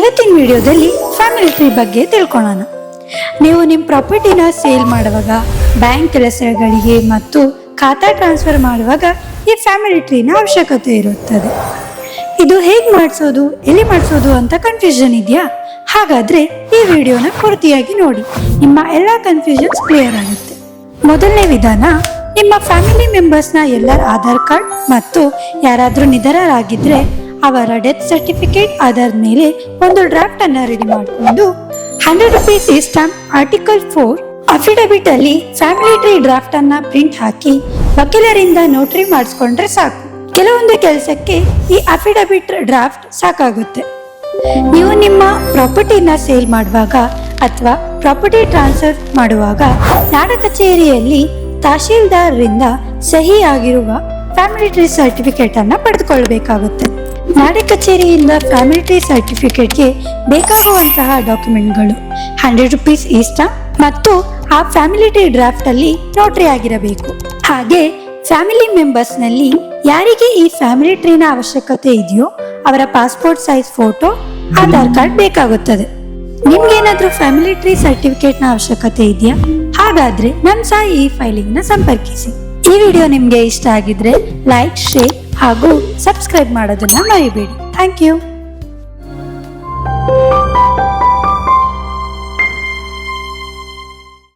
ಇವತ್ತಿನ ವಿಡಿಯೋದಲ್ಲಿ family tree ಬಗ್ಗೆ ತಿಳ್ಕೊಳ್ಳೋಣ. ನೀವು ನಿಮ್ಮ ಪ್ರಾಪರ್ಟಿನ ಸೇಲ್ ಮಾಡುವಾಗ, ಬ್ಯಾಂಕ್ ಕೆಲಸಗಳಿಗೆ ಮತ್ತು ಖಾತಾ ಟ್ರಾನ್ಸ್ಫರ್ ಮಾಡುವಾಗ ಈ ಫ್ಯಾಮಿಲಿ ಟ್ರೀನ ಅವಶ್ಯಕತೆ ಇರುತ್ತದೆ. ಇದು ಹೇಗೆ ಮಾಡಿಸೋದು, ಎಲ್ಲಿ ಮಾಡಿಸೋದು ಅಂತ ಕನ್ಫ್ಯೂಷನ್ ಇದೆಯಾ? ಹಾಗಾದ್ರೆ ಈ ವಿಡಿಯೋನ ಪೂರ್ತಿಯಾಗಿ ನೋಡಿ, ನಿಮ್ಮ ಎಲ್ಲ ಕನ್ಫ್ಯೂಷನ್ಸ್ ಕ್ಲಿಯರ್ ಆಗುತ್ತೆ. ಮೊದಲನೇ ವಿಧಾನ, ನಿಮ್ಮ ಫ್ಯಾಮಿಲಿ ಮೆಂಬರ್ಸ್ನ ಎಲ್ಲರ ಆಧಾರ್ ಕಾರ್ಡ್ ಮತ್ತು ಯಾರಾದರೂ ನಿಧನರಾಗಿದ್ರೆ ಅವರ ಡೆತ್ ಸರ್ಟಿಫಿಕೇಟ್ ಆಧಾರದ ಮೇಲೆ ಒಂದು ಡ್ರಾಫ್ಟ್ ಅನ್ನ ರೆಡಿ ಮಾಡಿಕೊಂಡು ₹100 ಈ ಸ್ಟಾಂಪ್ ಆರ್ಟಿಕಲ್ 4 ಅಫಿಡವಿಟ್ ಅಲ್ಲಿ ಫ್ಯಾಮಿಲಿ ಟ್ರೀ ಡ್ರಾಫ್ಟ್ ಅನ್ನ ಪ್ರಿಂಟ್ ಹಾಕಿ ವಕೀಲರಿಂದ ನೋಟರಿ ಮಾಡಿಸ್ಕೊಂಡ್ರೆ ಸಾಕು. ಕೆಲವೊಂದು ಕೆಲಸಕ್ಕೆ ಈ ಅಫಿಡವಿಟ್ ಡ್ರಾಫ್ಟ್ ಸಾಕಾಗುತ್ತೆ. ನೀವು ನಿಮ್ಮ ಪ್ರಾಪರ್ಟಿನ ಸೇಲ್ ಮಾಡುವಾಗ ಅಥವಾ ಪ್ರಾಪರ್ಟಿ ಟ್ರಾನ್ಸ್ಫರ್ ಮಾಡುವಾಗ ನಾಡ ಕಚೇರಿಯಲ್ಲಿ ತಹಶೀಲ್ದಾರರಿಂದ ಸಹಿ ಆಗಿರುವ ಫ್ಯಾಮಿಲಿ ಟ್ರೀ ಸರ್ಟಿಫಿಕೇಟ್ ಅನ್ನ ಪಡೆದುಕೊಳ್ಳಬೇಕಾಗುತ್ತೆ. ನಾಡ ಕಚೇರಿಯಿಂದ ಫ್ಯಾಮಿಲಿ ಟ್ರೀ ಸರ್ಟಿಫಿಕೇಟ್ಗೆ ಬೇಕಾಗುವಂತಹ ಡಾಕ್ಯುಮೆಂಟ್ಗಳು ₹100 ಈ ಸ್ಟಾಂಪ್ ಮತ್ತು ಆ ಫ್ಯಾಮಿಲಿ ಟ್ರೀ ಡ್ರಾಫ್ಟ್ ಅಲ್ಲಿ ನೋಟರಿ ಆಗಿರಬೇಕು. ಹಾಗೆ ಫ್ಯಾಮಿಲಿ ಮೆಂಬರ್ಸ್ ನಲ್ಲಿ ಯಾರಿಗೆ ಈ ಫ್ಯಾಮಿಲಿ ಟ್ರೀನ ಅವಶ್ಯಕತೆ ಇದೆಯೋ ಅವರ passport size photo, Aadhaar card ಬೇಕಾಗುತ್ತದೆ. ನಿಮ್ಗೇನಾದ್ರೂ ಫ್ಯಾಮಿಲಿ ಟ್ರೀ ಸರ್ಟಿಫಿಕೇಟ್ ನ ಅವಶ್ಯಕತೆ ಇದೆಯಾ? ಹಾಗಾದ್ರೆ ನಮ್ಮ ಸಾಯಿ ಫೈಲಿಂಗ್ ನ ಸಂಪರ್ಕಿಸಿ. ಈ ವಿಡಿಯೋ ನಿಮ್ಗೆ ಇಷ್ಟ ಆಗಿದ್ರೆ ಲೈಕ್, ಶೇರ್ ಹಾಗೂ ಸಬ್ಸ್ಕ್ರೈಬ್ ಮಾಡೋದನ್ನ ಮರಿಬೇಡಿ. Thank you.